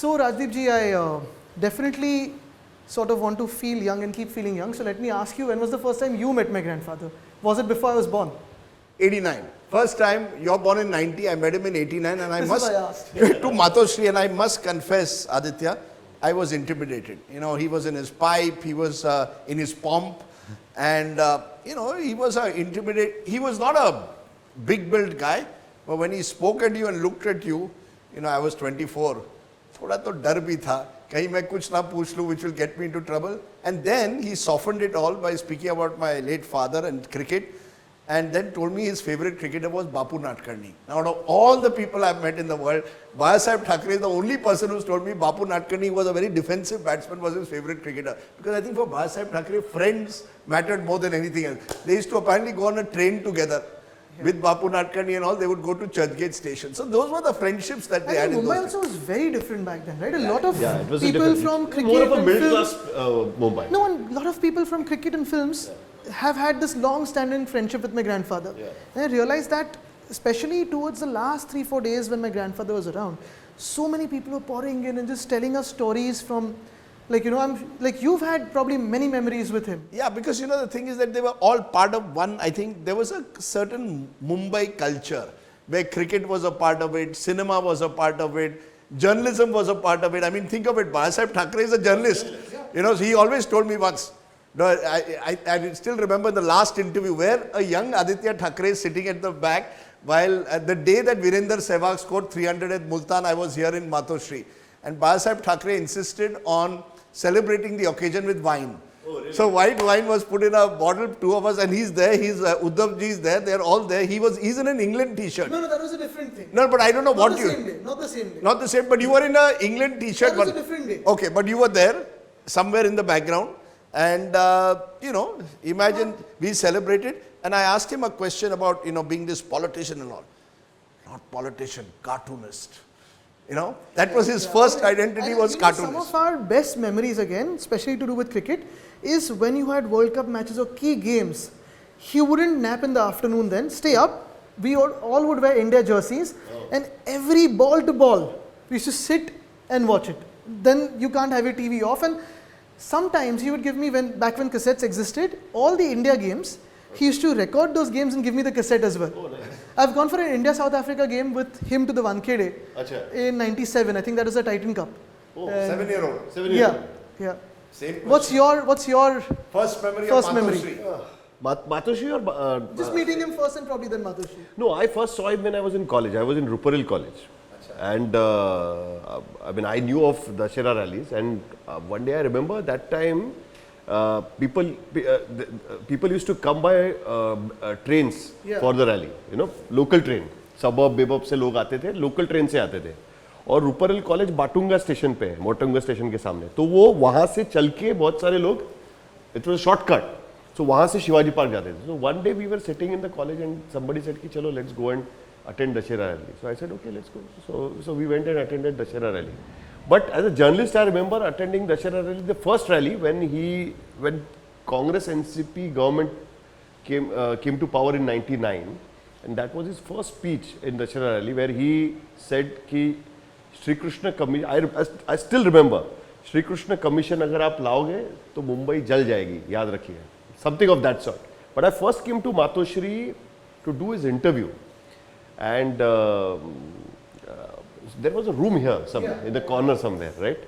So Rajdeep ji, I definitely sort of want to feel young and keep feeling young. So let me ask you, when was the first time you met my grandfather? Was it before I was born? 89. First time, you're born in 90, I met him in 89 and I This must, is why I asked. to Matoshri, and I must confess, Aditya, I was intimidated. You know, he was in his pipe, he was in his pomp, and you know, he was he was not a big built guy, but when he spoke at you and looked at you, you know, I was 24, थोड़ा तो डर भी था, कहीं मैं कुछ ना पूछ लूँ which will get me into trouble. And then he softened it all by speaking about my late father and cricket, and then told me his favorite cricketer was Bapu Nadkarni. Now, out of all the people I've met in the world, Bhaiya Thackeray is the only person who's told me Bapu Nadkarni was a very defensive batsman, was his favorite cricketer. Because I think for Bhaiya Thackeray, friends mattered more than anything else. They used to apparently go on a train together. With Bapu Nadkarni and all, they would go to Churchgate station. So those were the friendships that they had in those Mumbai days. also was very different back then, right? A lot of it was people from cricket more of a and middle films. class Mumbai. No, and a lot of people from cricket and films have had this long-standing friendship with my grandfather. And I realized that, especially towards the last 3-4 days when my grandfather was around, so many people were pouring in and just telling us stories from, like, you know, you've had probably many memories with him. Yeah, because you know the thing is that they were all part of one. I think there was a certain Mumbai culture where cricket was a part of it, cinema was a part of it, journalism was a part of it. I mean, think of it, Bhaiya Thackeray is a journalist. You know, he always told me once, no, I still remember the last interview where a young Aaditya Thackeray is sitting at the back while the day that Virender Sehwag scored 300 at Multan, I was here in Matoshri. And Bhaiya Thackeray insisted on celebrating the occasion with wine. Oh, really? So white wine was put in a bottle, two of us, and he's there, Uddhav ji is there, they're all there. He's in an England t-shirt. No, that was a different thing. No, but I don't know Not what the you... same day, not the same day. Not the same, but you were in an England t-shirt. That was but, a different day. Okay, but you were there, somewhere in the background. And, you know, imagine we celebrated. And I asked him a question about, you know, being this politician and all. Not politician, cartoonist. You know, that was his first identity, was cartoonist. Some of our best memories, again, especially to do with cricket, is when you had World Cup matches or key games. He wouldn't nap in the afternoon then, stay up. We all would wear India jerseys, and every ball to ball, we used to sit and watch it. Then you can't have your TV off, and sometimes he would give me, back when cassettes existed, all the India games. He used to record those games and give me the cassette as well. Oh, nice. I've gone for an India-South Africa game with him to the Wankhede in 97. I think that was the Titan Cup. Oh, 7-year-old. 7-year-old. Yeah. Same What's your first memory first of memory? Matoshri? Matoshi or... Just meeting him first and probably then Matoshi. No, I first saw him when I was in college. I was in Ruparel College. And I mean, I knew of the Dashera rallies, and one day I remember that time people used to come by trains for the rally, you know, local train. Suburb, Bebab से लोग आते थे, local train से आते थे. और Ruparel college बाटुंगा station पे है, मोटुंगा स्टेशन के सामने. तो वो वहाँ से चल के बहुत सारे लोग, it was a shortcut. So वहाँ से शिवाजी पार्क जाते थे. So one day we were sitting in the college and somebody said कि चलो let's go and attend Dashera rally. So I said okay, let's go. So we went and attended Dashera rally. But as a journalist, I remember attending Dashera rally, the first rally when Congress NCP government came to power in '99, and that was his first speech in Dashera rally, where he said कि Shri Krishna Commission. I still remember, Shri Krishna Commission अगर आप लाओगे तो मुंबई जल जाएगी, याद रखिए. Something of that sort. But I first came to Matoshri to do his interview, and there was a room here somewhere in the corner somewhere, right?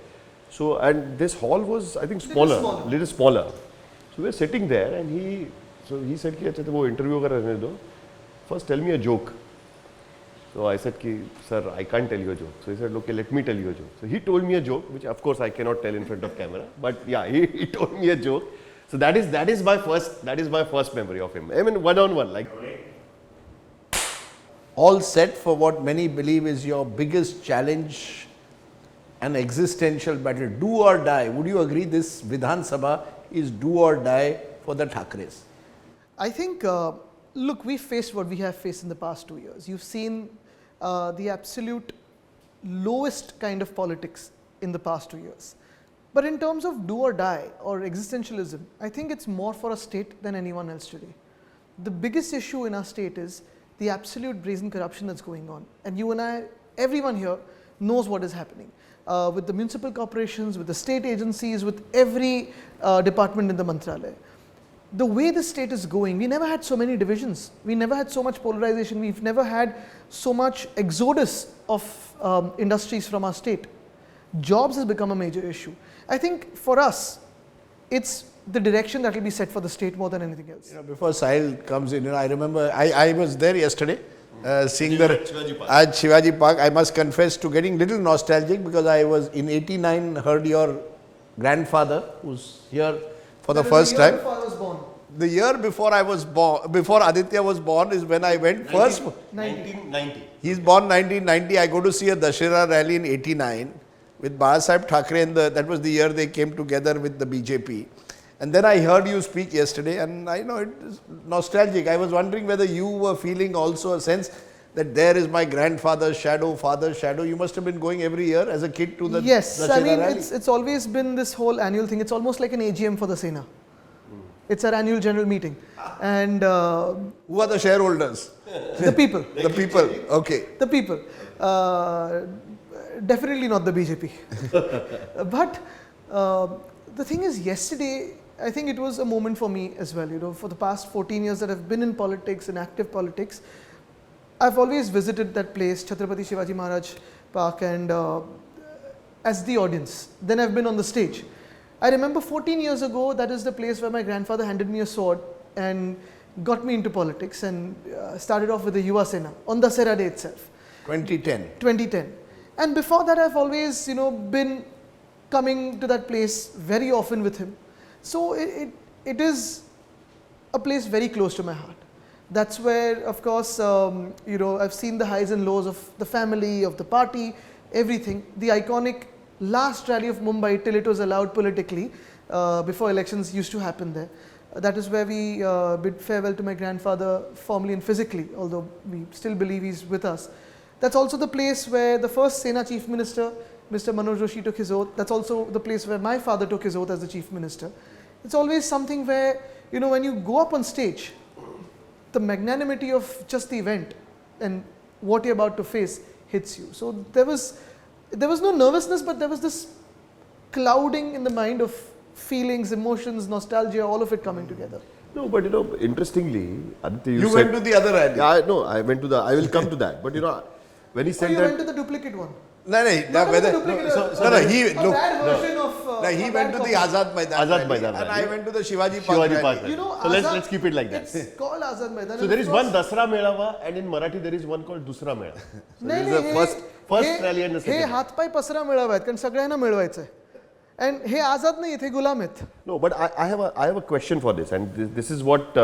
So, and this hall was, I think, little smaller. So we were sitting there, and he said कि अच्छा तो वो interview अगर रहने दो, first tell me a joke. So I said कि sir, I can't tell you a joke. So he said okay, let me tell you a joke. So he told me a joke, which of course I cannot tell in front of camera, but yeah, he told me a joke. So that is my first memory of him. I mean, one-on-one, like. All set for what many believe is your biggest challenge, an existential battle, do or die. Would you agree this Vidhan Sabha is do or die for the Thackeray's? I think, look, we faced what we have faced in the past 2 years. You've seen the absolute lowest kind of politics in the past 2 years. But in terms of do or die or existentialism, I think it's more for a state than anyone else today. The biggest issue in our state is the absolute brazen corruption that's going on. And you and I, everyone here knows what is happening. with the municipal corporations, with the state agencies, with every department in the Mantralaya. The way the state is going, we never had so many divisions. We never had so much polarization. We've never had so much exodus of industries from our state. Jobs has become a major issue. I think for us, it's the direction that will be set for the state more than anything else. Before Sahil comes in, I remember I was there yesterday seeing the at Shivaji Park. I must confess to getting little nostalgic because I was in 89 heard your grandfather who's here for the first time. Before I was born. The year before I was born, before Aditya was born is when I went first. 1990. He's born 1990. I go to see a Dashera rally in 89 with Rajdeep Thackeray and that was the year they came together with the BJP. And then I heard you speak yesterday and I know it is nostalgic. I was wondering whether you were feeling also a sense that there is my grandfather's shadow, father's shadow. You must have been going every year as a kid to the Yes, Dashera I mean rally. it's always been this whole annual thing. It's almost like an AGM for the Sena. It's our annual general meeting. And Who are the shareholders? the people. The people. Okay. The people. Definitely not the BJP. But the thing is, yesterday, I think it was a moment for me as well. For the past 14 years that I've been in politics, in active politics, I've always visited that place, Chhatrapati Shivaji Maharaj Park, and as the audience. Then I've been on the stage. I remember 14 years ago, that is the place where my grandfather handed me a sword and got me into politics and started off with the Yuva Sena on Dasera day itself. 2010. 2010. And before that, I've always, been coming to that place very often with him. So it is a place very close to my heart. That's where, of course, I've seen the highs and lows of the family, of the party, everything. The iconic last rally of Mumbai till it was allowed politically before elections used to happen there. That is where we bid farewell to my grandfather formally and physically, although we still believe he's with us. That's also the place where the first Sena Chief Minister, Mr. Manoj Joshi, took his oath. That's also the place where my father took his oath as the Chief Minister. It's always something where, when you go up on stage, the magnanimity of just the event and what you're about to face hits you. So there was no nervousness, but there was this clouding in the mind of feelings, emotions, nostalgia, all of it coming together. No, but interestingly, Aditya, You went to the other rally. Yeah, no, I went to the. I will come to that. But when he said You that. went to the duplicate one. No, Not whether, the duplicate, he a look. bad version of. No, he a went bad to copy. the Azad Maidan. Azad rally, Maidan and rally. I went to the Shivaji Park. Shivaji Park. rally. So let's keep it like that. It's called Azad Maidan. So there is one Dasra Melava, and in Marathi there is one called Dusra Mela. So there is the first rally and the hey second. हातपाय पसरा मिळावा आहेत कारण सगळ्यांना मिळवायचं आहे. And हे आजाद नाही हे गुलाम आहेत. No, but I have a question for this, and this is what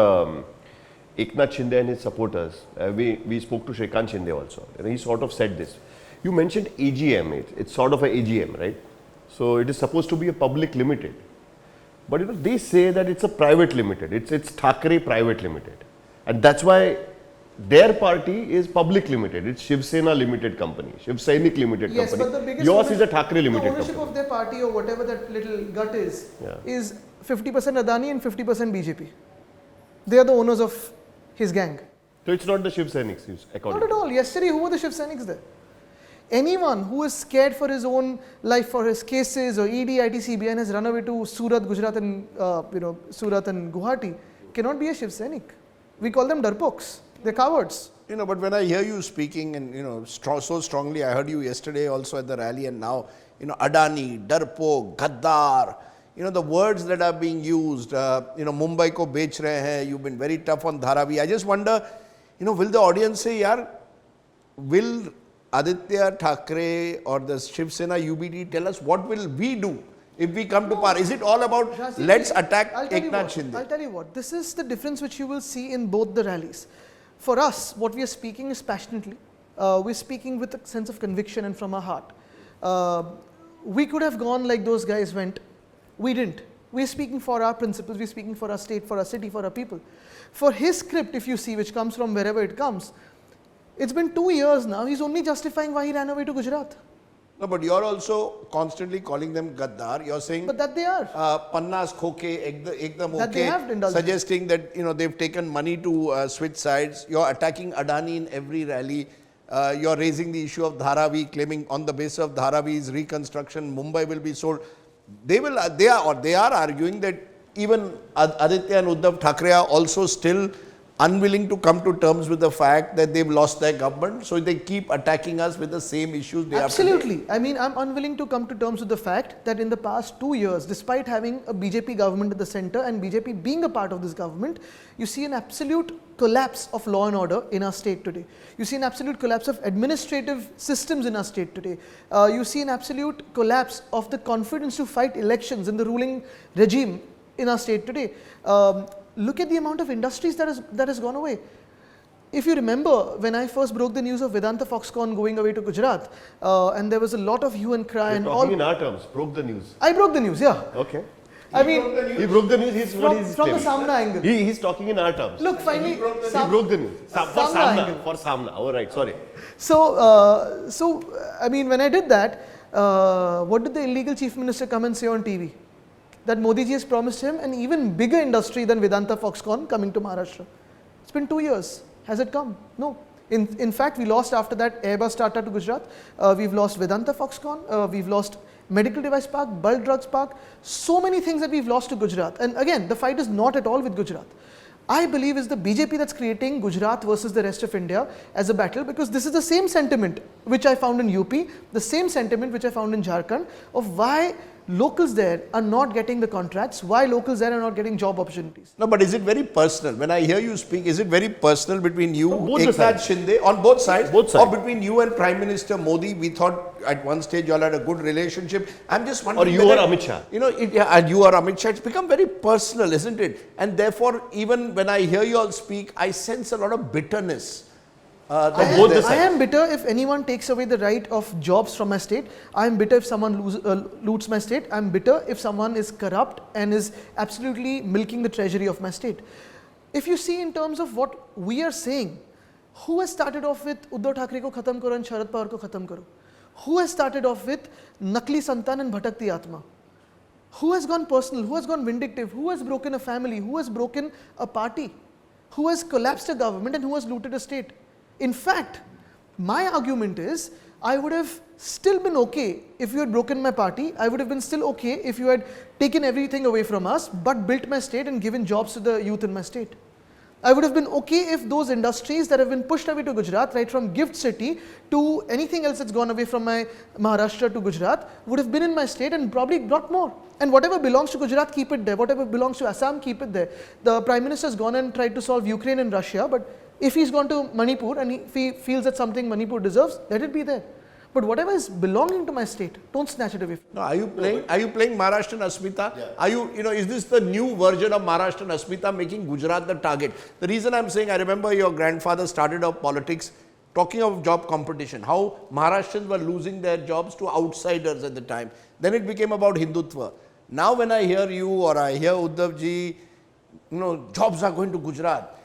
Eknath Shinde and his supporters. We spoke to Shrikant Shinde also, and he sort of said this. You mentioned AGM. It's sort of a AGM, right? So it is supposed to be a public limited, but they say that it's a private limited. It's Thackeray Private Limited, and that's why their party is public limited. It's Shiv Sena Limited Company, Shiv Sainik Limited Yes, Company. but the biggest Yours is a Thackeray the Limited ownership Company. of their party or whatever that little gut is 50% Adani and 50% BJP. They are the owners of his gang. So it's not the Shiv Sainiks, according Not to at all. Yesterday, who were the Shiv Sainiks there? Anyone who is scared for his own life, for his cases, or ED, IT, CBI, and has run away to Surat, Gujarat, and Surat and Guwahati, cannot be a Shiv Sainik. We call them darpoks. They're cowards. But when I hear you speaking and so strongly, I heard you yesterday also at the rally, and now Adani, Darpok, Gaddar, the words that are being used. Mumbai ko bech rahe hain. You've been very tough on Dharavi. I just wonder, will the audience say, yaar, will Aditya Thackeray or the Shiv Sena UBD tell us what will we do if we come to power? Is it all about Rajdeep, let's attack I'll tell you Eknath what, Shinde? I'll tell you what. This is the difference which you will see in both the rallies. For us, what we are speaking is passionately. We're speaking with a sense of conviction and from our heart. We could have gone like those guys went. We didn't. We're speaking for our principles. We're speaking for our state, for our city, for our people. For his script, if you see, which comes from wherever it comes, it's been 2 years now. He's only justifying why he ran away to Gujarat. No, but you're also constantly calling them Gaddar. You're saying But that they are. Pannas khoke, ekdam That they have okay, indulged. suggesting that they've taken money to switch sides. You're attacking Adani in every rally. You're raising the issue of Dharavi, claiming on the basis of Dharavi's reconstruction, Mumbai will be sold. They are arguing that even Aditya and Uddhav Thackeray are also still unwilling to come to terms with the fact that they've lost their government, so they keep attacking us with the same issues they Absolutely. I mean, I'm unwilling to come to terms with the fact that in the past 2 years, despite having a BJP government at the center and BJP being a part of this government, you see an absolute collapse of law and order in our state today. You see an absolute collapse of administrative systems in our state today. You see an absolute collapse of the confidence to fight elections in the ruling regime in our state today. Look at the amount of industries that has gone away. If you remember, when I first broke the news of Vedanta Foxconn going away to Gujarat, and there was a lot in hue and cry. You're talking in our terms, broke the news. I broke the news, yeah. Okay. I mean, He broke the news. from the Samna angle. He's talking in our terms. Look, finally, He broke the news. For Samna. All right, sorry. So I mean, when I did that, what did the illegal chief minister come and say on TV? That Modi ji has promised him an even bigger industry than Vedanta Foxconn coming to Maharashtra. It's been 2 years. Has it come? No. In fact, we lost after that Airbus Tata to Gujarat. We've lost Vedanta Foxconn. We've lost Medical Device Park, Bulk Drugs Park. So many things that we've lost to Gujarat. And again, the fight is not at all with Gujarat. I believe it's the BJP that's creating Gujarat versus the rest of India as a battle, because this is the same sentiment which I found in UP, the same sentiment which I found in Jharkhand, of why locals there are not getting the contracts, why locals there are not getting job opportunities. No, but is it very personal? When I hear you speak, is it very personal between you, both the Eknath sides. Shinde, on both sides? Both sides. Or between you and Prime Minister Modi? We thought at one stage you all had a good relationship. I'm just wondering. Or you whether, or Amit Shah. You know, and you or Amit Shah. It's become very personal, isn't it? And therefore, even when I hear you all speak, I sense a lot of bitterness. I am bitter if anyone takes away the right of jobs from my state. I am bitter if someone loots my state. I am bitter if someone is corrupt and is absolutely milking the treasury of my state. If you see in terms of what we are saying, who has started off with Uddhav Thackeray ko khatam karo and Sharad Pawar ko khatam karo? Who has started off with Nakli Santan and Bhatakti Atma? Who has gone personal? Who has gone vindictive? Who has broken a family? Who has broken a party? Who has collapsed a government and who has looted a state? In fact, my argument is, I would have still been okay if you had broken my party. I would have been still okay if you had taken everything away from us, but built my state and given jobs to the youth in my state. I would have been okay if those industries that have been pushed away to Gujarat, right from Gift City to anything else that's gone away from my Maharashtra to Gujarat, would have been in my state and probably brought more. And whatever belongs to Gujarat, keep it there. Whatever belongs to Assam, keep it there. The Prime Minister has gone and tried to solve Ukraine and Russia, but if he's gone to Manipur and if he feels that something Manipur deserves, let it be there. But whatever is belonging to my state, don't snatch it away. No, are you playing Maharashtrian Asmita? Yeah. Are you is this the new version of Maharashtrian Asmita, making Gujarat the target? The reason I'm saying, I remember your grandfather started off politics talking of job competition, how Maharashtrians were losing their jobs to outsiders at the time. Then it became about Hindutva. Now when I hear you or I hear Uddhav ji, jobs are going to Gujarat.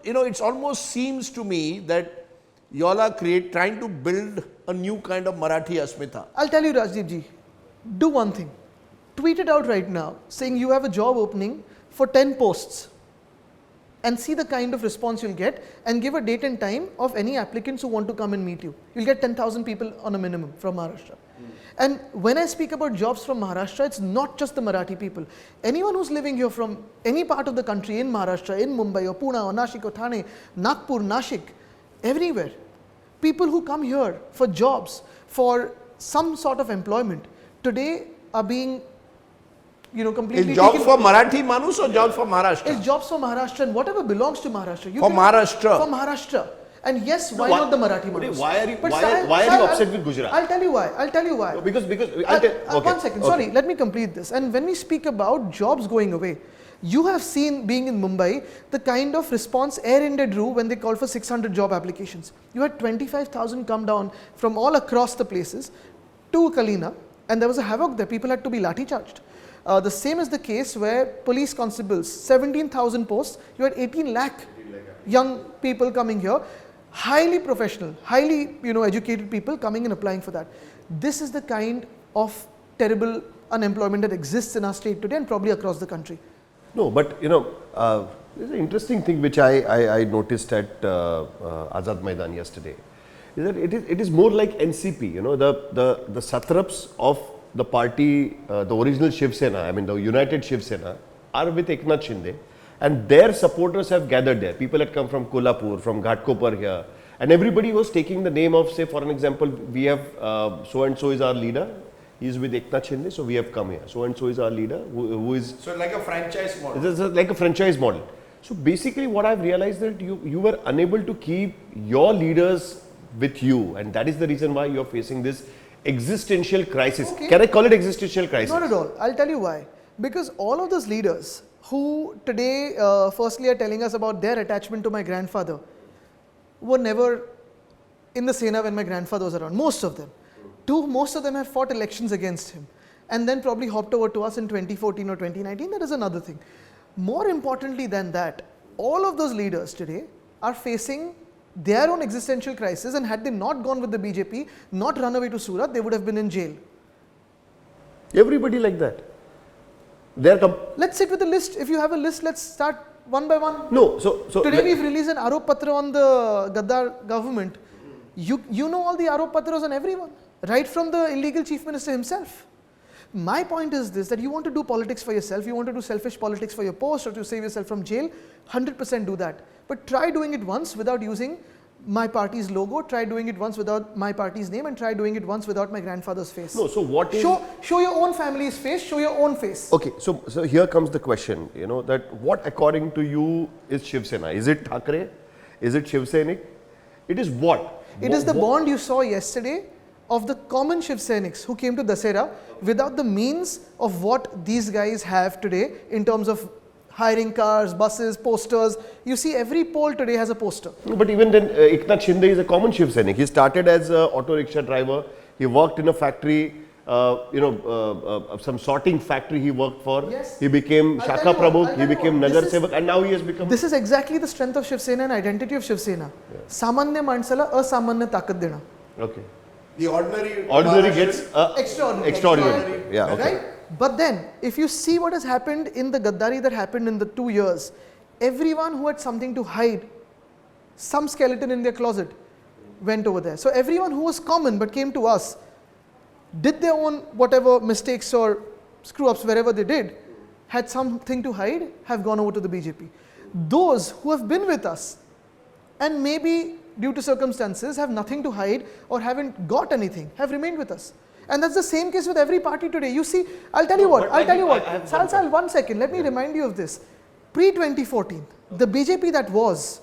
It almost seems to me that you all are trying to build a new kind of Marathi Asmita. I'll tell you, Rajdeep ji, do one thing. Tweet it out right now, saying you have a job opening for 10 posts and see the kind of response you'll get, and give a date and time of any applicants who want to come and meet you. You'll get 10,000 people on a minimum from Maharashtra. And when I speak about jobs from Maharashtra, it's not just the Marathi people. Anyone who's living here from any part of the country, in Maharashtra, in Mumbai or Pune or Nashik or Thane, Nagpur, Nashik, everywhere. People who come here for jobs, for some sort of employment, today are being completely. Is jobs for Marathi Manus or jobs for Maharashtra? It's jobs for Maharashtra and whatever belongs to Maharashtra. For Maharashtra? For Maharashtra. And yes, why not the Marathi Manus? Why are you upset with Gujarat? I'll tell you why. Because okay. 1 second, sorry, let me complete this. And when we speak about jobs going away, you have seen, being in Mumbai, the kind of response Air India drew when they called for 600 job applications. You had 25,000 come down from all across the places to Kalina, and there was a havoc there. People had to be lathi charged. The same is the case where police constables, 17,000 posts, you had 18 lakh young people coming here, highly professional, highly educated people coming and applying for that. This is the kind of terrible unemployment that exists in our state today and probably across the country. No, but there's an interesting thing which I noticed at Azad Maidan yesterday. is that it is more like NCP, the satraps of the party, the original Shiv Sena, I mean the United Shiv Sena, are with Eknath Shinde, and their supporters have gathered there. People had come from Kolhapur, from Ghatkopar here, and everybody was taking the name of, say, for an example, we have so and so is our leader. He is with Eknath Shinde, so we have come here. So and so is our leader, who is. So like a franchise model. It is like a franchise model. So basically, what I've realized that you were unable to keep your leaders with you, and that is the reason why you are facing this existential crisis. Okay. Can I call it existential crisis? Not at all. I'll tell you why. Because all of those leaders who today firstly are telling us about their attachment to my grandfather were never in the Sena when my grandfather was around. Most of them. Most of them have fought elections against him and then probably hopped over to us in 2014 or 2019. That is another thing. More importantly than that, all of those leaders today are facing their own existential crisis, and had they not gone with the BJP, not run away to Surat, they would have been in jail. Everybody like that. Let's sit with the list. If you have a list, let's start one by one. No, so Today we've released an Arop Patra on the Gaddar government. You know all the Arop Patras on everyone, right from the illegal chief minister himself. My point is this, that you want to do politics for yourself, you want to do selfish politics for your post or to save yourself from jail, 100% do that. But try doing it once without using my party's logo, try doing it once without my party's name, and try doing it once without my grandfather's face. No, so what is... Show your own family's face, show your own face. Okay, so here comes the question, that what according to you is Shiv Sena? Is it Thackeray? Is it Shiv Sainik? It is what? It is the bond you saw yesterday of the common Shiv Sainiks who came to Dasera without the means of what these guys have today in terms of hiring cars, buses, posters. You see every poll today has a poster. No, but even then, Eknath Shinde is a common Shiv Sainik. He started as an auto rickshaw driver. He worked in a factory, some sorting factory he worked for. Yes. He became Shakha Prabhu, he became Nagar Sevak, and now he has become... This is exactly the strength of Shiv Sena and identity of Shiv Sena. Samanya mansala asamanya takat dena. Okay. The ordinary gets extraordinary. Yeah, okay. Right? But then, if you see what has happened in the Gaddari that happened in the 2 years, everyone who had something to hide, some skeleton in their closet, went over there. So everyone who was common but came to us, did their own whatever mistakes or screw-ups wherever they did, had something to hide, have gone over to the BJP. Those who have been with us and maybe due to circumstances have nothing to hide or haven't got anything, have remained with us. And that's the same case with every party today. You see, I'll tell you what. Sal, 1 second, let me remind you of this. Pre-2014, the BJP that was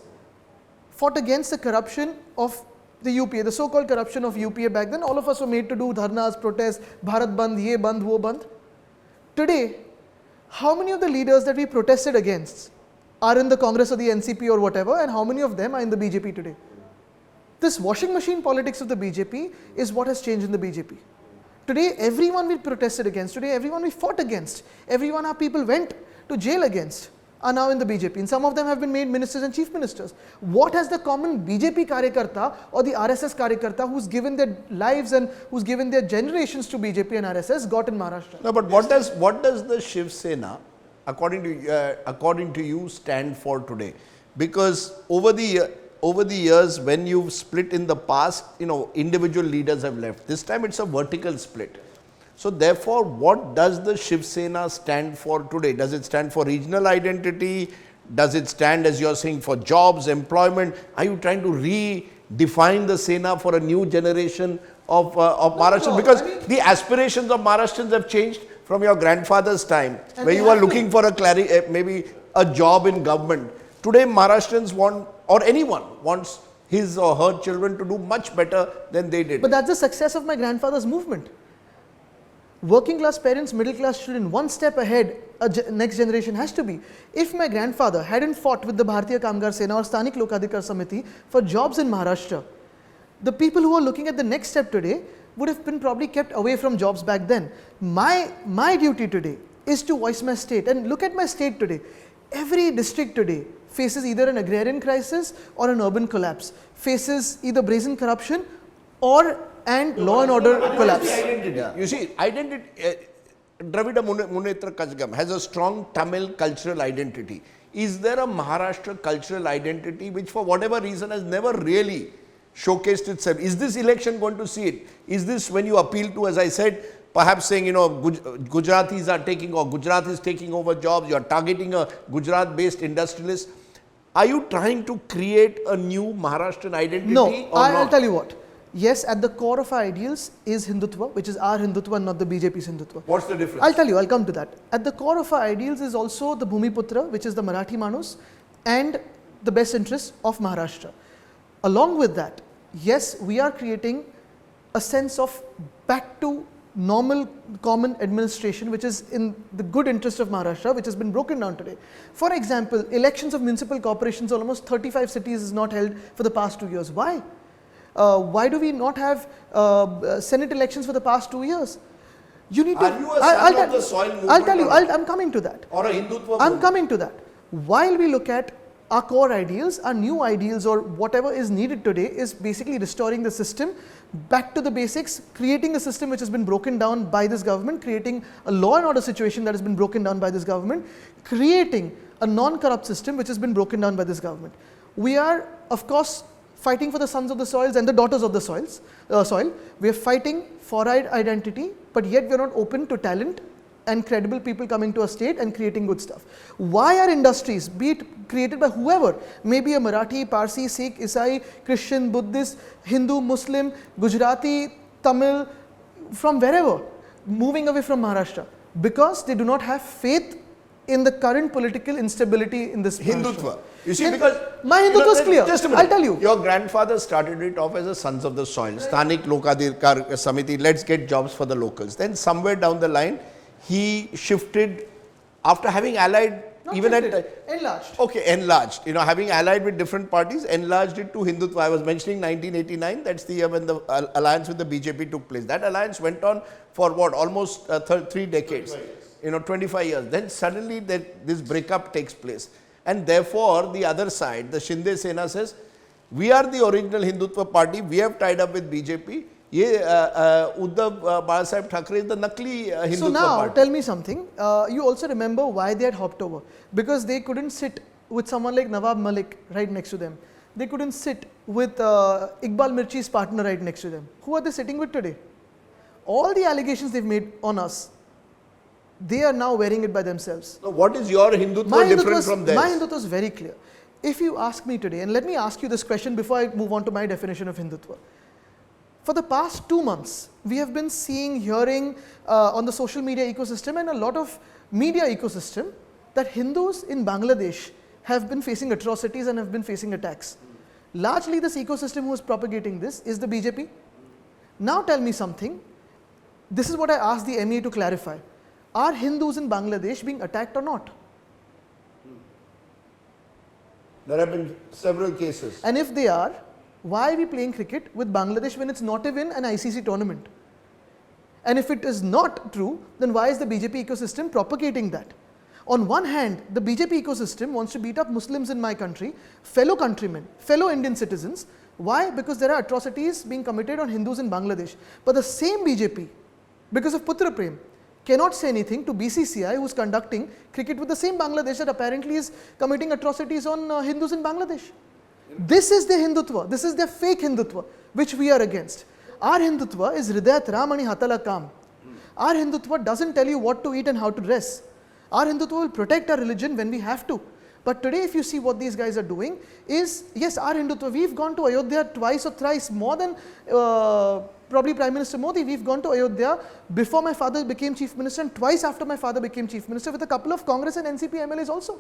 fought against the corruption of the UPA, the so-called corruption of UPA back then. All of us were made to do dharnas, protests, Bharat Bandh, ye bandh, wo bandh. Today, how many of the leaders that we protested against are in the Congress or the NCP or whatever, and how many of them are in the BJP today? This washing machine politics of the BJP is what has changed in the BJP. Today, everyone we protested against, today everyone we fought against, everyone our people went to jail against are now in the BJP, and some of them have been made ministers and chief ministers. What has the common BJP karyakarta or the RSS karyakarta who's given their lives and who's given their generations to BJP and RSS got in Maharashtra? No, but what does the Shiv Sena, according to you, stand for today? Because over the years, when you've split in the past, individual leaders have left. This time it's a vertical split. So therefore, what does the Shiv Sena stand for today? Does it stand for regional identity? Does it stand, as you're saying, for jobs, employment? Are you trying to redefine the Sena for a new generation of Maharashtrians? Because the aspirations of Maharashtrians have changed from your grandfather's time, where you were looking for maybe a job in government. Today, Maharashtrians want, or anyone wants his or her children to do much better than they did. But that's the success of my grandfather's movement. Working class parents, middle class children, one step ahead, next generation has to be. If my grandfather hadn't fought with the Bharatiya Kamgar Sena or Sthanik Lokadhikar Samiti for jobs in Maharashtra, the people who are looking at the next step today would have been probably kept away from jobs back then. My duty today is to voice my state, and look at my state today. Every district today faces either an agrarian crisis or an urban collapse, faces either brazen corruption and law and order collapse. You see, identity, Dravida Munetra Kazhagam has a strong Tamil cultural identity. Is there a Maharashtra cultural identity which for whatever reason has never really showcased itself. Is this election going to see it? Is this when you appeal to, as I said, perhaps saying, Gujaratis are taking, or Gujarat is taking over jobs, you are targeting a Gujarat-based industrialist. Are you trying to create a new Maharashtrian identity? No, or I'll not? tell you what. Yes, at the core of our ideals is Hindutva, which is our Hindutva and not the BJP's Hindutva. What's the difference? I'll tell you, I'll come to that. At the core of our ideals is also the Bhumiputra, which is the Marathi Manus, and the best interests of Maharashtra. Along with that, yes, we are creating a sense of back to normal common administration, which is in the good interest of Maharashtra, which has been broken down today. For example, elections of municipal corporations, almost 35 cities is not held for the past 2 years. Why? Why do we not have Senate elections for the past 2 years? You need to. Are you a son of the soil movement? I'll tell you. I'm coming to that. Or a Hindutva I'm movement? coming to that. While we look at our core ideals, our new ideals, or whatever is needed today, is basically restoring the system back to the basics, creating a system which has been broken down by this government, creating a law and order situation that has been broken down by this government, creating a non-corrupt system which has been broken down by this government. We are, of course, fighting for the sons of the soils and the daughters of the soil. We are fighting for our identity, but yet we are not open to talent and credible people coming to a state and creating good stuff. Why are industries, be it created by whoever, maybe a Marathi, Parsi, Sikh, Isai, Christian, Buddhist, Hindu, Muslim, Gujarati, Tamil, from wherever, moving away from Maharashtra? Because they do not have faith in the current political instability in this Hindutva. You see, Then because my Hindutva is clear. Just a minute. I'll tell you. Your grandfather started it off as a Sons of the Soil, Sthanik Lokadhikar Samiti, let's get jobs for the locals. Then somewhere down the line, he shifted after having allied Not even shifted, at enlarged. okay, enlarged. Having allied with different parties, enlarged it to Hindutva. I was mentioning 1989. That's the year when the alliance with the BJP took place. That alliance went on for what, almost 3 decades. 25 years. Then suddenly this breakup takes place. And therefore, the other side, the Shinde Sena says, we are the original Hindutva party, we have tied up with BJP. Uddhav Balasaheb Thackeray is the nakli Hindutva So now, party. tell me something. You also remember why they had hopped over. Because they couldn't sit with someone like Nawab Malik right next to them. They couldn't sit with Iqbal Mirchi's partner right next to them. Who are they sitting with today? All the allegations they've made on us, they are now wearing it by themselves. So what is your Hindutva different from theirs? My Hindutva is very clear. If you ask me today, and let me ask you this question before I move on to my definition of Hindutva. For the past 2 months, we have been seeing, hearing on the social media ecosystem and a lot of media ecosystem that Hindus in Bangladesh have been facing atrocities and have been facing attacks. Largely this ecosystem who is propagating this is the BJP. Now tell me something. This is what I asked the MEA to clarify. Are Hindus in Bangladesh being attacked or not? There have been several cases. And if they are, why are we playing cricket with Bangladesh when it's not even an ICC tournament? And if it is not true, then why is the BJP ecosystem propagating that? On one hand, the BJP ecosystem wants to beat up Muslims in my country, fellow countrymen, fellow Indian citizens. Why? Because there are atrocities being committed on Hindus in Bangladesh. But the same BJP, because of Putra Prem, cannot say anything to BCCI, who is conducting cricket with the same Bangladesh that apparently is committing atrocities on Hindus in Bangladesh. This is their Hindutva. This is their fake Hindutva, which we are against. Our Hindutva is Hridayat Ramani Hatala Kam. Our Hindutva doesn't tell you what to eat and how to dress. Our Hindutva will protect our religion when we have to. But today, if you see what these guys are doing, is yes, our Hindutva, we've gone to Ayodhya twice or thrice, more than probably Prime Minister Modi. We've gone to Ayodhya before my father became Chief Minister and twice after my father became Chief Minister with a couple of Congress and NCP MLAs also.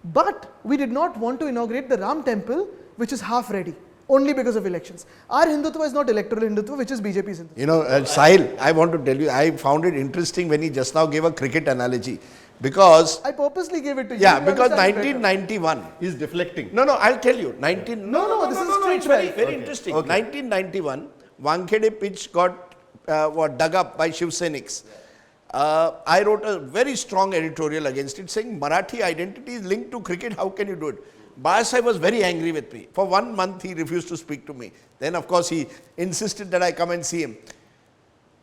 But we did not want to inaugurate the Ram temple, which is half ready, only because of elections. Our Hindutva is not electoral Hindutva, which is BJP's Hindutva. Sahil, I want to tell you, I found it interesting when he just now gave a cricket analogy. Because I purposely gave it to you. yeah, You because understand better. 1991. He's deflecting. No, I'll tell you. No, this is it's straight very, right. very interesting. 1991, Wankhede pitch got dug up by Shiv Sainiks. I wrote a very strong editorial against it, saying Marathi identity is linked to cricket. How can you do it? Balasaheb was very angry with me. For 1 month, he refused to speak to me. Then, of course, he insisted that I come and see him.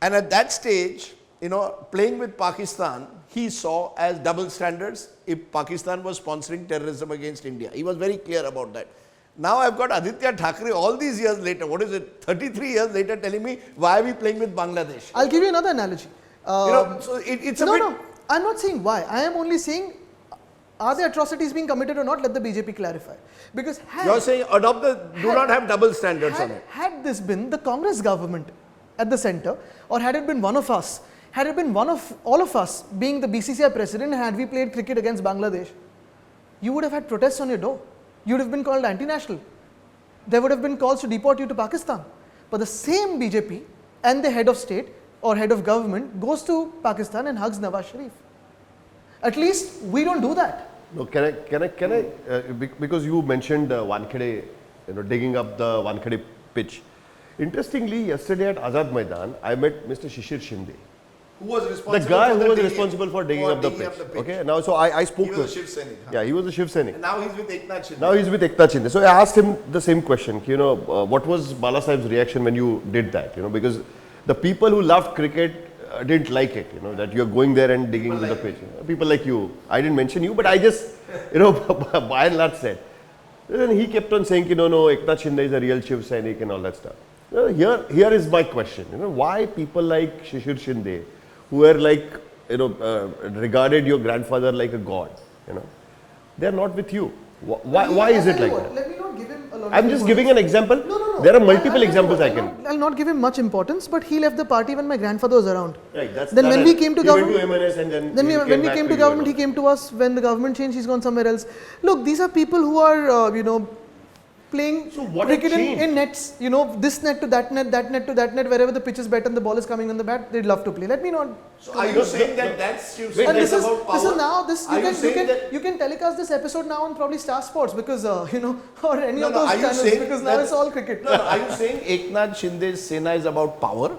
And at that stage, playing with Pakistan, he saw as double standards if Pakistan was sponsoring terrorism against India. He was very clear about that. Now I've got Aaditya Thackeray all these years later, what is it, 33 years later, telling me why are we playing with Bangladesh? I'll give you another analogy. So it's a bit... No, I'm not saying why. I am only saying, are there atrocities being committed or not? Let the BJP clarify. Because You're saying do not have double standards on it. Had this been the Congress government at the center, or had it been one of us, had it been one of all of us being the BCCI president, had we played cricket against Bangladesh, you would have had protests on your door. You would have been called anti-national. There would have been calls to deport you to Pakistan. But the same BJP and the head of state or head of government goes to Pakistan and hugs Nawaz Sharif. At least we don't do that. No, can I because you mentioned Wankhede, digging up the Wankhede pitch. Interestingly, yesterday at Azad Maidan, I met Mr. Shishir Shinde. Who was responsible The guy for who the was digging- responsible for digging up the pitch. Okay, now so I spoke He to was a him. Shiv Sainik. Yeah, he was a Shiv Sainik. And now he's with Eknath Shinde. Now he's with Eknath Shinde. So I asked him the same question. What was Bala Sahib's reaction when you did that? Because the people who loved cricket didn't like it. That you're going there and digging into the pitch. People like you. I didn't mention you, but I just, by and large said. Then he kept on saying, no, Eknath Shinde is a real Shiv Sainik and all that stuff. Here is my question. Why people like Shishir Shinde, who were like, regarded your grandfather like a god, they are not with you. Why is it like that? Let me not give him a lot I'm of just importance. giving an example. No. There are multiple examples I can. I'll not give him much importance, but he left the party when my grandfather was around. Right, Then when we came to government, he went to MNS and then when we came to government, he came to us. When the government changed, he's gone somewhere else. Look, these are people who are, playing So what cricket had changed? in nets. This net to that net, that net to that net. Wherever the pitch is better and the ball is coming on the bat, they'd love to play. Let me not. So are you saying that that's Shiv And Sainik this is about power? this is now this Are you saying you can telecast this episode now on probably Star Sports because or any of No, those are you channels saying because now that- it's all cricket. No, are you saying Eknath Shinde's Sena is about power?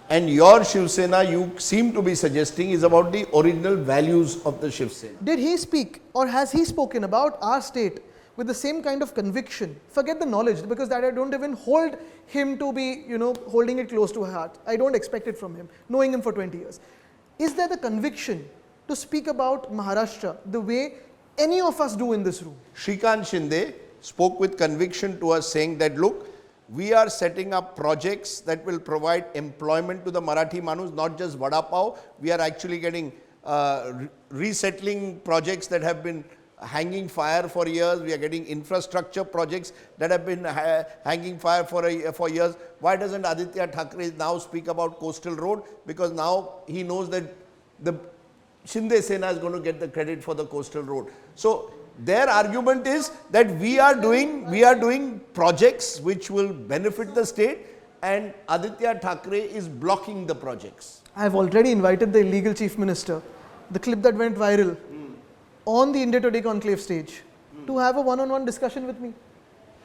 And your Shiv Sena, you seem to be suggesting, is about the original values of the Shiv Sena. Did he speak or has he spoken about our state with the same kind of conviction? Forget the knowledge because that I don't even hold him to be, holding it close to heart. I don't expect it from him, knowing him for 20 years. Is there the conviction to speak about Maharashtra the way any of us do in this room? Shrikant Shinde spoke with conviction to us saying that, look, we are setting up projects that will provide employment to the Marathi Manus, not just Vada Pav. We are actually getting resettling projects that have been hanging fire for years. We are getting infrastructure projects that have been hanging fire for years. Why doesn't Aaditya Thackeray now speak about Coastal Road? Because now he knows that the Shinde Sena is going to get the credit for the Coastal Road. So their argument is that we are doing projects which will benefit the state, and Aaditya Thackeray is blocking the projects. I've already invited the illegal chief minister, the clip that went viral, on the India Today conclave stage to have a one-on-one discussion with me.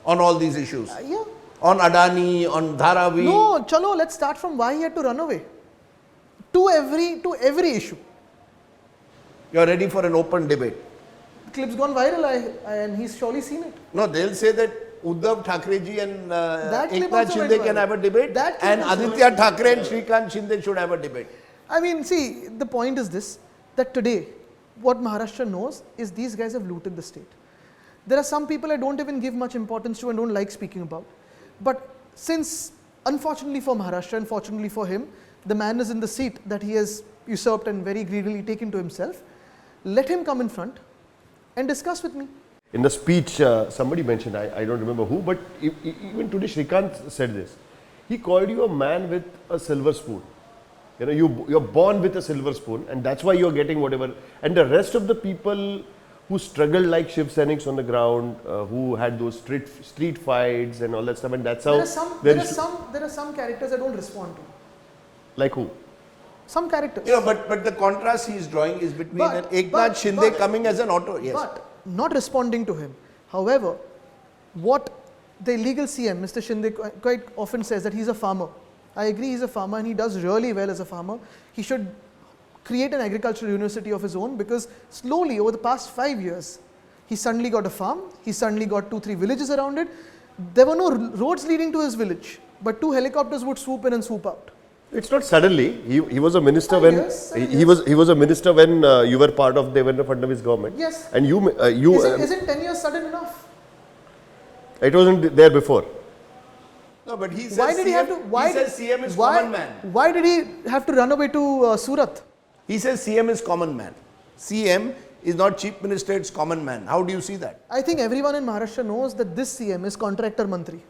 On all these issues. Yeah. On Adani, on Dharavi. No, chalo, let's start from why he had to run away. To every issue. You're ready for an open debate. The clip's gone viral and he's surely seen it. No, they'll say that Uddhav Thackeray ji and clip Eknath also went Shinde can viral. have a debate, That clip and also Aaditya Thackeray and Shrikant Shinde should have a debate. I mean, see, the point is this, that today, what Maharashtra knows is these guys have looted the state. There are some people I don't even give much importance to and don't like speaking about. But since, unfortunately for Maharashtra and fortunately for him, the man is in the seat that he has usurped and very greedily taken to himself, let him come in front and discuss with me. In the speech, somebody mentioned, I don't remember who, but even today Shrikant said this. He called you a man with a silver spoon. You're born with a silver spoon, and that's why you're getting whatever. And the rest of the people who struggled like Shiv Sainiks on the ground, who had those street fights and all that stuff, and that's how There are some characters I don't respond to. Like who? Some characters. But the contrast he is drawing is between Eknath Shinde coming as an auto. Yes. But not responding to him. However, what the illegal CM, Mr. Shinde, quite often says that he's a farmer. I agree he's a farmer and he does really well as a farmer. He should create an agricultural university of his own because slowly over the past 5 years, he suddenly got a farm, he suddenly got 2-3 villages around it. There were no roads leading to his village, but 2 helicopters would swoop in and swoop out. It's not suddenly. He was a minister Yes, he was a minister when you were part of Devendra Fadnavis government. Yes. And Isn't 10 years sudden enough? It wasn't there before. No, but he says Why did he have to? Why he says CM is why, common man. Why did he have to run away to Surat? He says CM is common man. CM is not chief minister, it's common man. How do you see that? I think everyone in Maharashtra knows that this CM is contractor mantri.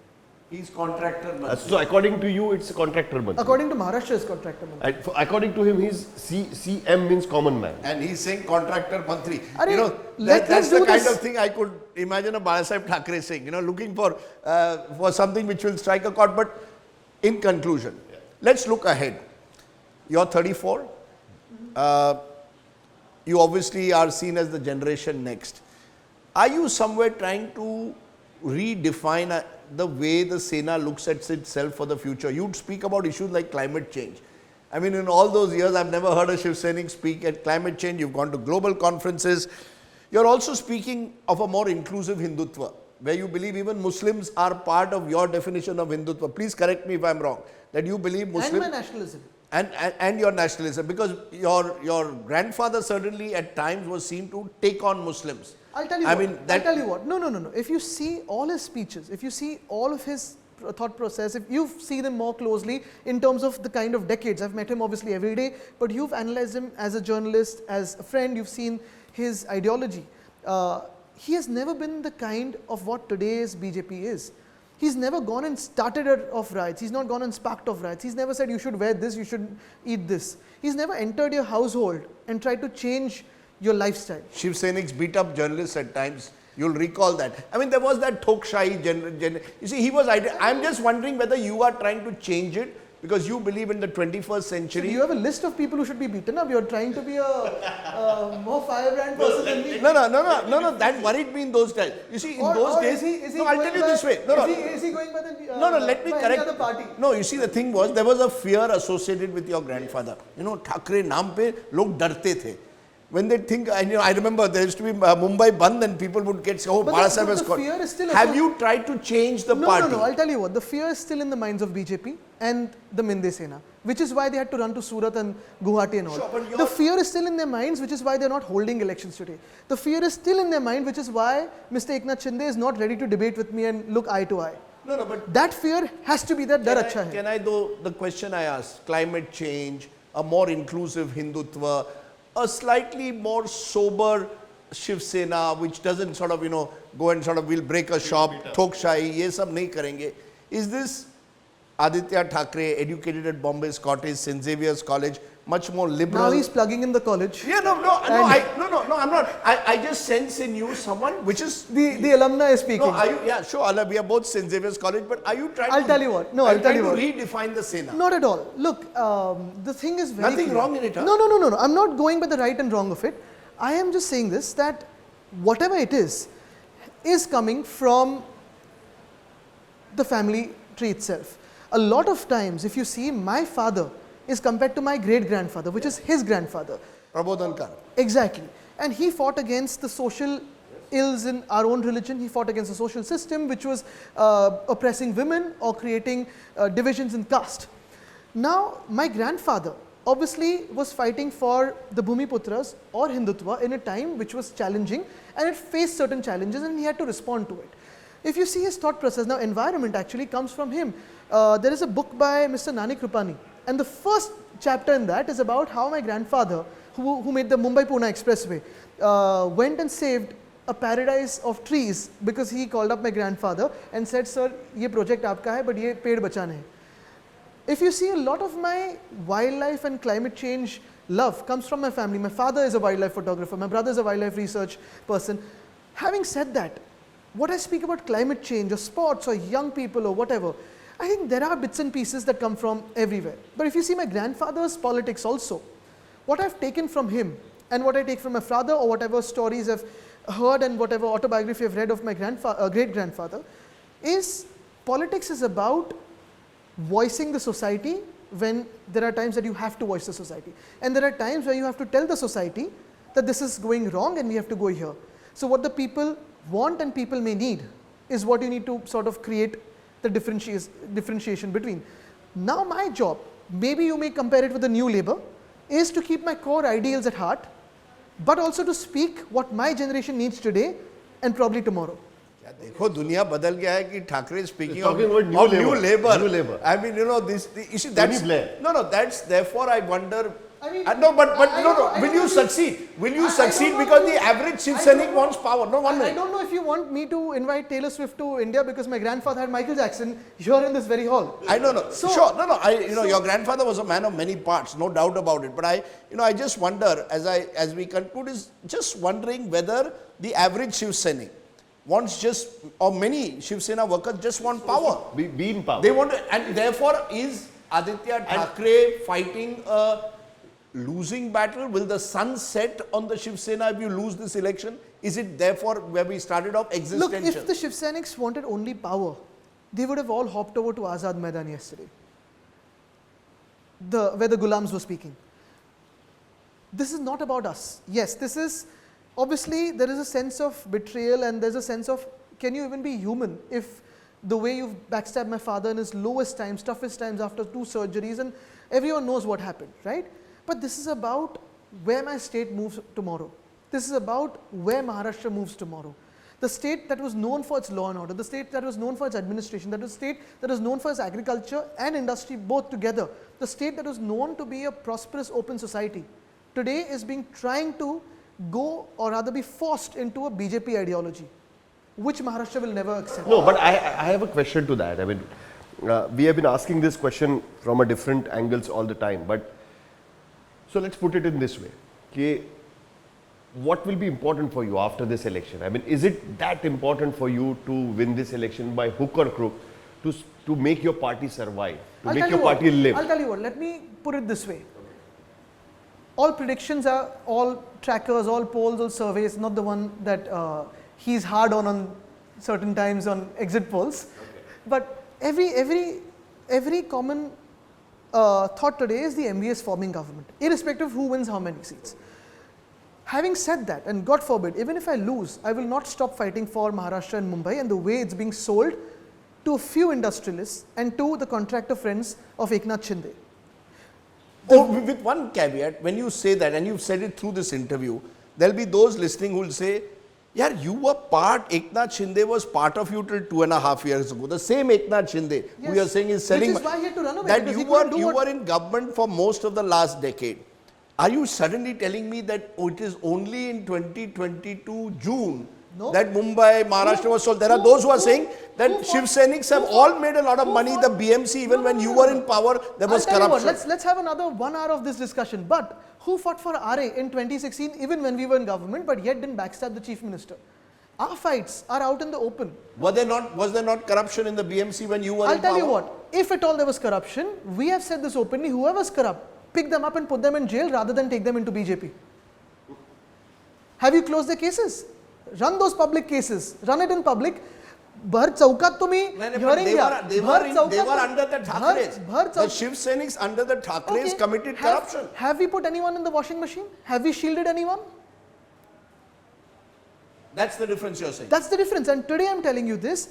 He's contractor man. So according to you, it's a contractor man. According to Maharashtra, is contractor mantri. And according to him, he's CM means common man. And he's saying contractor mantri. Arey, You know, let's that's do the kind this. of thing I could imagine a Balasaheeb Thackeray saying, looking for something which will strike a chord. But in conclusion, let's look ahead. You're 34. You obviously are seen as the generation next. Are you somewhere trying to redefine the way the Sena looks at itself for the future? You'd speak about issues like climate change. I mean, in all those years, I've never heard a Shiv Sainik speak at climate change. You've gone to global conferences. You're also speaking of a more inclusive Hindutva, where you believe even Muslims are part of your definition of Hindutva. Please correct me if I'm wrong, that you believe Muslim... And my nationalism. And your nationalism, because your grandfather certainly at times was seen to take on Muslims. I'll tell you I'll tell you what. No. If you see all his speeches, if you see all of his thought process, if you see them more closely in terms of the kind of decades, I've met him obviously every day, but you've analyzed him as a journalist, as a friend, you've seen his ideology. He has never been the kind of what today's BJP is. He's never gone and started off riots. He's not gone and sparked off riots. He's never said you should wear this, you should eat this. He's never entered your household and tried to change your lifestyle. Shiv Sainik's beat up journalists at times. You'll recall that. I mean, there was that Thokshahi you see, he was... I'm just wondering whether you are trying to change it because you believe in the 21st century. So you have a list of people who should be beaten up. You're trying to be a more firebrand person than me. No. That worried me in those days. You see, in those days... Is he I'll tell you this way. Is he going by the... Let me by correct. any other party? No, you see, the thing was, there was a fear associated with your grandfather. Thackeray naam pe log darte the. When they think, I remember there used to be Mumbai Bandh and people would get, Balasaheb has got. Fear is still Have you tried to change the party? No, I'll tell you what, the fear is still in the minds of BJP and the Minde Sena, which is why they had to run to Surat and Guwahati and all. Sure, but the fear is still in their minds, which is why they're not holding elections today. The fear is still in their mind, which is why Mr. Eknath Shinde is not ready to debate with me and look eye to eye. No, but that fear has to be there. Can I though, the question I asked, climate change, a more inclusive Hindutva, a slightly more sober Shiv Sena, which doesn't sort of, go and sort of, we'll break a shop, Thokshahi, ye sab nahi karenge. Is this Aaditya Thackeray, educated at Bombay Scottish, St. Xavier's College, much more liberal? Now he's plugging in the college. Yeah, I'm not. I just sense in you someone which is... The alumni is speaking. No, sure, we are both St. Xavier's College, but are you trying I'll tell you what. No, I'll tell you what. redefine the Sena? Not at all. Look, the thing is very Nothing clear. wrong in it, huh? No. I'm not going by the right and wrong of it. I am just saying this, that whatever it is coming from the family tree itself. A lot of times, if you see, my father is compared to my great-grandfather, which is his grandfather. Prabodhankar. Exactly. And he fought against the social ills in our own religion. He fought against the social system which was oppressing women or creating divisions in caste. Now, my grandfather obviously was fighting for the Bhumiputras or Hindutva in a time which was challenging, and it faced certain challenges and he had to respond to it. If you see his thought process, now environment actually comes from him. There is a book by Mr. Nani Kripani, and the first chapter in that is about how my grandfather, who made the Mumbai-Pune Expressway, went and saved a paradise of trees because he called up my grandfather and said, "Sir, ye project aapka hai, but ye ped bachane hai." If you see, a lot of my wildlife and climate change love comes from my family. My father is a wildlife photographer, my brother is a wildlife research person. Having said that, what I speak about climate change or sports or young people or whatever, I think there are bits and pieces that come from everywhere. But if you see my grandfather's politics also, what I've taken from him and what I take from my father or whatever stories I've heard and whatever autobiography I've read of my great-grandfather is politics is about voicing the society when there are times that you have to voice the society. And there are times where you have to tell the society that this is going wrong and we have to go here. So what the people want and people may need is what you need to sort of create the differentiation between. Now my job, maybe you may compare it with the New Labour, is to keep my core ideals at heart, but also to speak what my generation needs today and probably tomorrow. देखो दुनिया बदल गया है कि Thackeray speaking Talking of about new labor. new New labor. I mean, you know, this you see that's Blair. no, that's therefore I wonder. I mean, no, but I no, don't- no. I Will don't you know. succeed? Will you I succeed? don't know Because if the you- average I Shivsainik don't wants power. No, one I minute. don't know if you want me to invite Taylor Swift to India because my grandfather had Michael Jackson here in this very hall. I don't know. So- Sure, no. Your grandfather was a man of many parts, no doubt about it. But I just wonder as we conclude is just wondering whether the average Shivsainik wants just, or many Shiv Sena workers just want power. Be in power. They want to, and therefore is Aditya Thackeray fighting a losing battle? Will the sun set on the Shiv Sena if you lose this election? Is it therefore where we started off existential? Look, if the Shiv Sainiks wanted only power, they would have all hopped over to Azad Maidan yesterday, where the Gulams were speaking. This is not about us. Yes, this is, obviously there is a sense of betrayal and there's a sense of, can you even be human if the way you've backstabbed my father in his lowest times, toughest times after 2 surgeries, and everyone knows what happened, right? But this is about where my state moves tomorrow. This is about where Maharashtra moves tomorrow. The state that was known for its law and order, the state that was known for its administration, that was state that was known for its agriculture and industry both together, the state that was known to be a prosperous open society, today is being trying to go or rather be forced into a BJP ideology, which Maharashtra will never accept. No, but I have a question to that. I mean, we have been asking this question from a different angles all the time. But so let's put it in this way: कि what will be important for you after this election? I mean, is it that important for you to win this election by hook or crook, to make your party survive, to make your party live? I'll tell you what. Let me put it this way. All predictions are all trackers, all polls, all surveys, not the one that he's hard on certain times on exit polls. Okay. But every common thought today is the MVS forming government, irrespective of who wins how many seats. Having said that, and God forbid, even if I lose, I will not stop fighting for Maharashtra and Mumbai and the way it's being sold to a few industrialists and to the contractor friends of Eknath Shinde. With one caveat, when you say that, and you've said it through this interview, there'll be those listening who will say, yeah, you were Eknath Shinde was part of you till 2.5 years ago. The same Eknath Shinde who you are saying is selling. Which is why he had to run away. That you were in government for most of the last decade. Are you suddenly telling me that it is only in 2022 June that Mumbai, Maharashtra was sold? There are those who are saying that Shiv Sainiks have all made a lot of money. The BMC, even when you were in power, there was corruption. Let's have another 1 hour of this discussion. But who fought for RA in 2016, even when we were in government, but yet didn't backstab the chief minister? Our fights are out in the open. Was there not corruption in the BMC when you were in power? I'll tell you what, if at all there was corruption, we have said this openly, whoever's corrupt, pick them up and put them in jail rather than take them into BJP. Have you closed the cases? Run those public cases. Run it in public. Bhar Chaukat tumi hearing they were under the Thackeray's. The Shiv Sainiks under the Thackeray's committed corruption. Have we put anyone in the washing machine? Have we shielded anyone? That's the difference you're saying. That's the difference. And today I'm telling you this.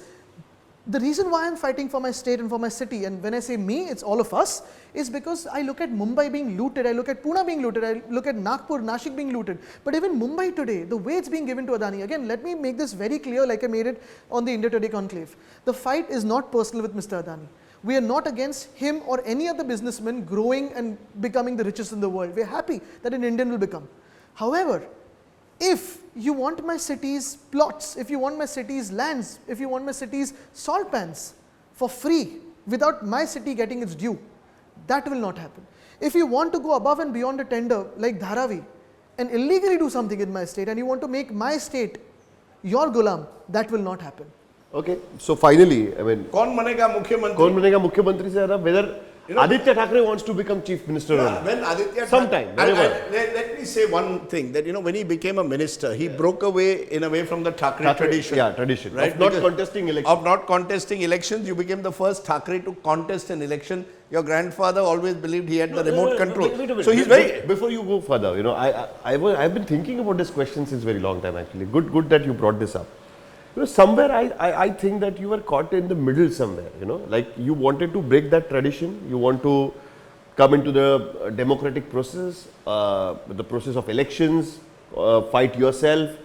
The reason why I'm fighting for my state and for my city, and when I say me, it's all of us, is because I look at Mumbai being looted, I look at Pune being looted, I look at Nagpur, Nashik being looted. But even Mumbai today, the way it's being given to Adani, again, let me make this very clear like I made it on the India Today conclave. The fight is not personal with Mr. Adani. We are not against him or any other businessman growing and becoming the richest in the world. We're happy that an Indian will become. However, if you want my city's plots, if you want my city's lands, if you want my city's salt pans for free without my city getting its due, that will not happen. If you want to go above and beyond a tender like Dharavi and illegally do something in my state and you want to make my state your gulam, that will not happen. Okay, so finally, I mean, कौन बनेगा मुख्यमंत्री? कौन बनेगा मुख्यमंत्री से ज़्यादा whether Aditya Thackeray wants to become chief minister or not. When Aditya sometime, let me say one thing that when he became a minister, he broke away from the Thackeray tradition. Yeah, tradition. Right? Of not contesting elections. Of not contesting elections, you became the first Thackeray to contest an election. Your grandfather always believed he had the remote control. Wait a minute. So he's very. Before you go further, I've been thinking about this question since very long time actually. Good that you brought this up. Somewhere I think that you were caught in the middle somewhere, like you wanted to break that tradition, you want to come into the democratic process, the process of elections, fight yourself,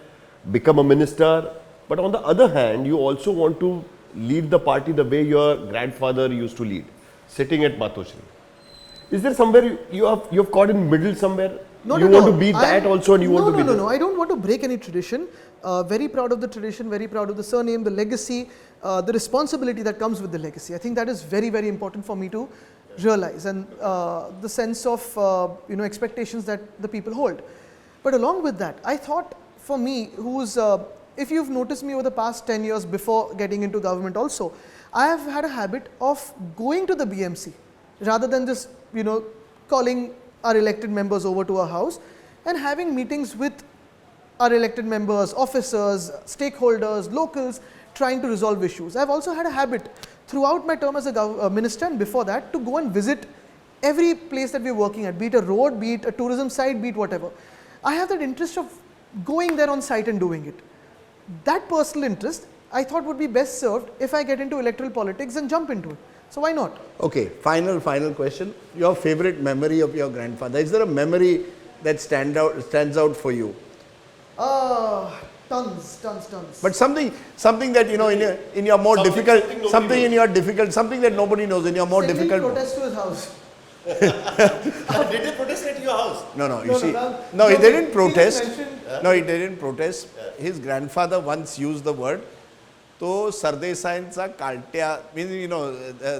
become a minister, But on the other hand, you also want to lead the party the way your grandfather used to lead, sitting at Matoshri. Is there somewhere you have caught in middle somewhere? No, you want to be that also, and you want to be No, I don't want to break any tradition. Very proud of the tradition, very proud of the surname, the legacy, the responsibility that comes with the legacy. I think that is very, very important for me to realize, and the sense of expectations that the people hold. But along with that, I thought for me, if you've noticed me over the past 10 years before getting into government also, I have had a habit of going to the BMC rather than just calling our elected members over to our house and having meetings with our elected members, officers, stakeholders, locals, trying to resolve issues. I've also had a habit throughout my term as a minister and before that to go and visit every place that we're working at, be it a road, be it a tourism site, be it whatever. I have that interest of going there on site and doing it. That personal interest I thought would be best served if I get into electoral politics and jump into it. So why not? Okay, final question. Your favorite memory of your grandfather. Is there a memory that stands out for you? Tons. But something that in your more difficult, something that nobody knows in your more Sending difficult. protest to his house. Did they protest at your house? No, No, see, no, no, he didn't he protest. just mentioned- No, he didn't protest. His grandfather once used the word. So Sardesainचा कालट्या, means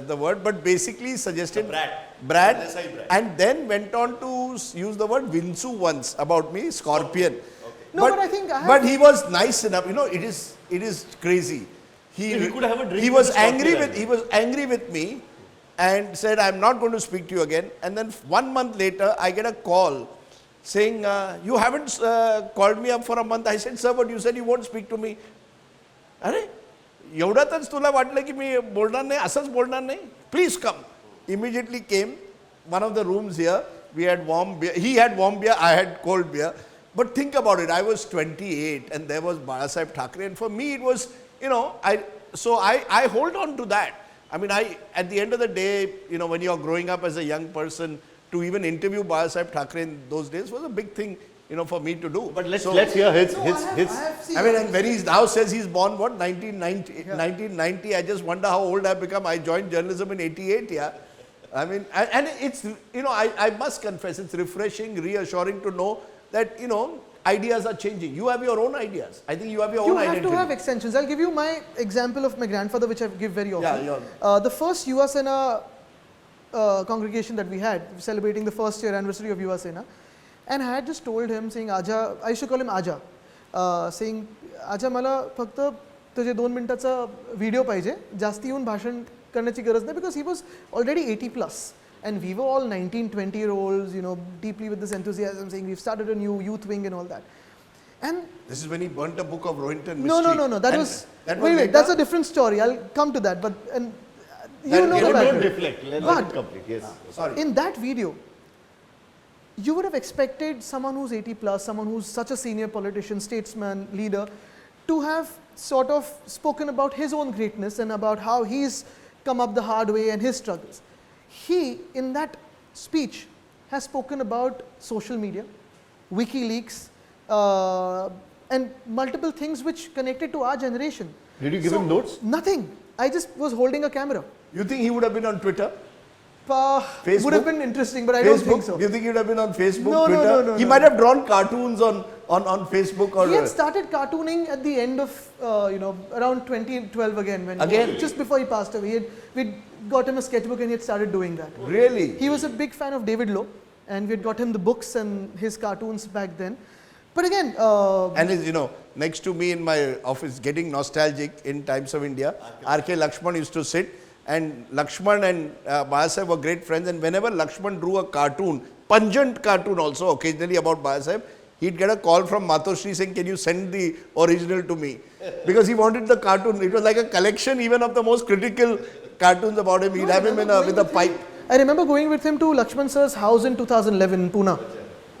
the word, but basically suggested brat, Sardesai brat. and then went on to use the word Vinsu once about me, scorpion. No, but I think I have- but he was nice enough. It is crazy. He could have a drink He with was the angry scorpion. with he was angry with me, and said, "I'm not going to speak to you again." And then 1 month later, I get a call saying, "You haven't called me up for a month." I said, "Sir, but you said you won't speak to me." अरे एवढ्यातच तुला वाटलं की मी बोलणार नाही, असंच बोलणार नाही? Please come. Immediately came. One of the rooms here, we had warm beer. He had warm beer, I had cold beer. But think about it, I was 28 and there was Rajdeep Thackeray, and for me it was, I hold on to that. I mean, at the end of the day, when you're growing up as a young person, to even interview Rajdeep Thackeray in those days was a big thing, for me to do. But let's hear his. I mean, and when he now says he's born, 1990, I just wonder how old I've become. I joined journalism in 88, yeah. I mean, and it's, I must confess, it's refreshing, reassuring to know that, ideas are changing. You have your own ideas. I think you have your own identity. You have to have extensions. I'll give you my example of my grandfather, which I give very often. Yeah, the first Yuva Sena congregation that we had, celebrating the first year anniversary of Yuva Sena, and I had just told him, saying, Aja, I used to call him Aja, saying, Aja, मला फक्त तुझे 2 मिनिटाचा video पाहिजे, जास्ती येऊन भाषण करण्याची गरज नाही, because he was already 80 plus. And we were all 19, 20-year-olds, deeply with this enthusiasm, saying we've started a new youth wing and all that. And this is when he burnt a book of Rohinton mystery. No. Wait, that's a different story. I'll come to that. But the background. Don't reflect. Let it complete. Yes. Sorry. In that video, you would have expected someone who's 80 plus, someone who's such a senior politician, statesman, leader, to have sort of spoken about his own greatness and about how he's come up the hard way and his struggles. He, in that speech, has spoken about social media, WikiLeaks, and multiple things which connected to our generation. Did you give him notes? Nothing. I just was holding a camera. You think he would have been on Twitter? Facebook? Would have been interesting, but I don't think so. Do you think he would have been on Facebook, No, Twitter? no. He might have drawn cartoons on Facebook or... He had started cartooning at the end of, around 2012 again. Just before he passed away. We'd got him a sketchbook and he had started doing that. Really? He was a big fan of David Lowe, and we had got him the books and his cartoons back then. But again... and his, next to me in my office, getting nostalgic in Times of India, R.K. Lakshman used to sit, and Lakshman and Bahasaheb were great friends, and whenever Lakshman drew a cartoon, pungent cartoon also, occasionally about Bahasaheb, he'd get a call from Matoshri saying, "Can you send the original to me?" Because he wanted the cartoon. It was like a collection even of the most critical cartoons about him. He'd have him with a pipe. I remember going with him to Lakshman sir's house in 2011 in Pune.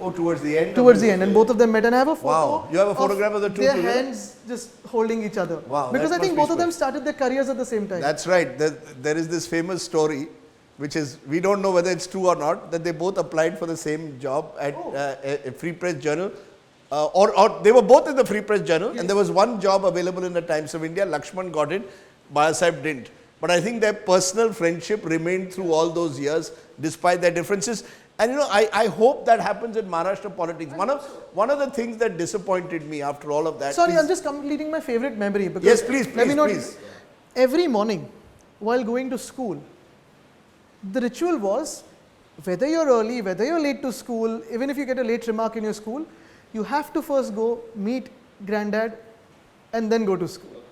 Oh, towards the end? Towards the end, and both of them met, and I have a photo. Wow, you have a photograph of the two their together? hands just holding each other. Wow, because that I think must both be of them started their careers at the same time. That's right. There is this famous story, which is, we don't know whether it's true or not, that they both applied for the same job at a Free Press Journal. or they were both in the Free Press Journal, and there was one job available in the Times of India. Lakshman got it, Bala Sahib didn't. But I think their personal friendship remained through all those years, despite their differences. And I hope that happens in Maharashtra politics. One of the things that disappointed me after all of that. Sorry, I'm just completing my favorite memory. Because Yes, please, let me please, not- please. Every morning, while going to school, the ritual was, whether you're early, whether you're late to school, even if you get a late remark in your school, you have to first go meet granddad and then go to school.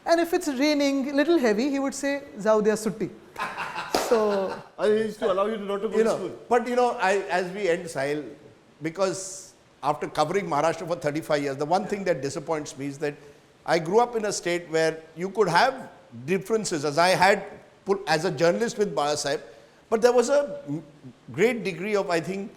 And if it's raining, a little heavy, he would say, "Jao diya sutti." So, I used to allow you to not to go to school. But as we end, Sahil, because after covering Maharashtra for 35 years, the one thing that disappoints me is that I grew up in a state where you could have differences, as I had as a journalist with Bala Sahib, but there was a great degree of, I think,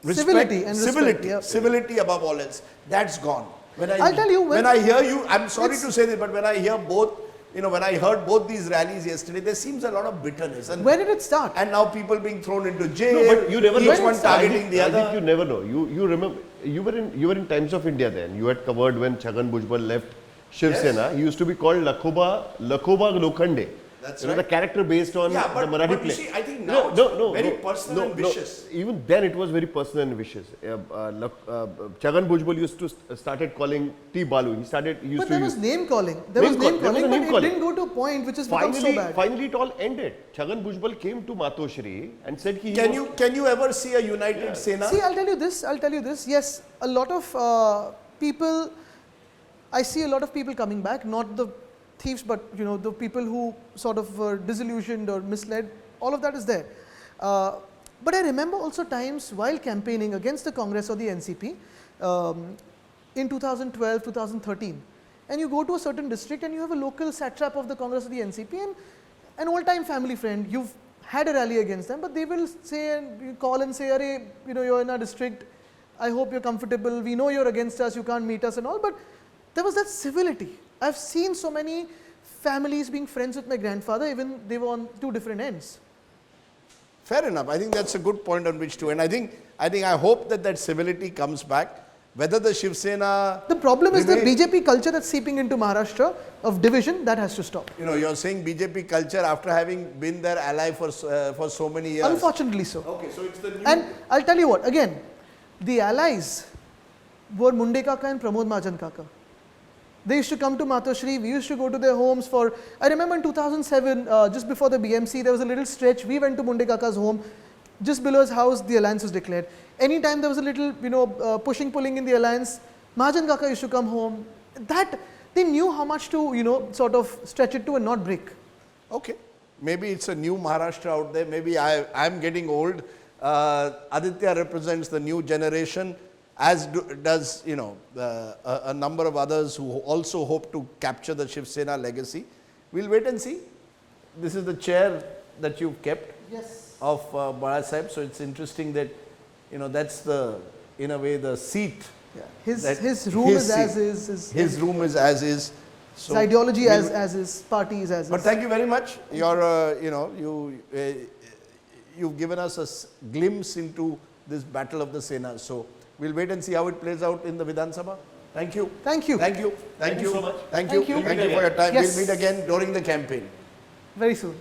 respect, Civility and respect, civility, yeah. civility above all else. That's gone. I'll tell you, when I hear you, I'm sorry to say this, but when I hear both, when I heard both these rallies yesterday, there seems a lot of bitterness. And where did it start? And now people being thrown into jail. No, but you never each know. one targeting the I other. think you never know. You remember you were in Times of India then. You had covered when Chhagan Bhujbal left Shiv Sena. He used to be called Lakhoba Lokhande. That's The character based on the Marathi but play. you see, I think now it's very personal and vicious. Even then it was very personal and vicious. Chhagan Bhujbal used to started calling T. Balu. He used But to there use was name calling. There Name was name call- there was calling, a but name it calling. didn't go to a point which has become so bad. Finally it all ended. Chhagan Bhujbal came to Matoshri and said he Can you ever see a united Sena? See, I'll tell you this. Yes, a lot of people, I see a lot of people coming back, not the thieves, but the people who sort of were disillusioned or misled. All of that is there. But I remember also times while campaigning against the Congress or the NCP in 2012, 2013, and you go to a certain district and you have a local satrap of the Congress or the NCP and an old-time family friend. You've had a rally against them, but they will say and you call and say, "Arey, you're in our district. I hope you're comfortable. We know you're against us. You can't meet us and all." But there was that civility. I've seen so many families being friends with my grandfather, even they were on two different ends. Fair enough. I think that's a good point on which to end. I hope that civility comes back. Whether the Shiv Sena. The problem is the BJP culture that's seeping into Maharashtra of division, that has to stop. You're saying BJP culture after having been their ally for so many years. Unfortunately so. Okay, so it's the new. And I'll tell you what, again, the allies were Munde Kaka and Pramod Mahajan Kaka. They used to come to Matoshri, we used to go to their homes for, I remember in 2007, just before the BMC, there was a little stretch, we went to Munde Kaka's home, just below his house, the alliance was declared. Anytime there was a little, pushing, pulling in the alliance, Mahajan Kaka used to come home. That, they knew how much to, sort of stretch it to and not break. Okay, maybe it's a new Maharashtra out there, maybe I'm getting old. Aditya represents the new generation, as does a number of others who also hope to capture the Shiv Sena legacy. We'll wait and see. This is the chair that you've kept of Bala Sahib, so it's interesting that that's in a way the seat. Yeah. His room is as is. His room is as is. So his ideology as is, party is as is. But thank you very much. You've given us a glimpse into this battle of the Sena. So we'll wait and see how it plays out in the Vidhan Sabha. Thank you. Thank you. Thank you. Thank you so much. Thank you. Thank you. Thank you for your time. Yes. We'll meet again during the campaign. Very soon.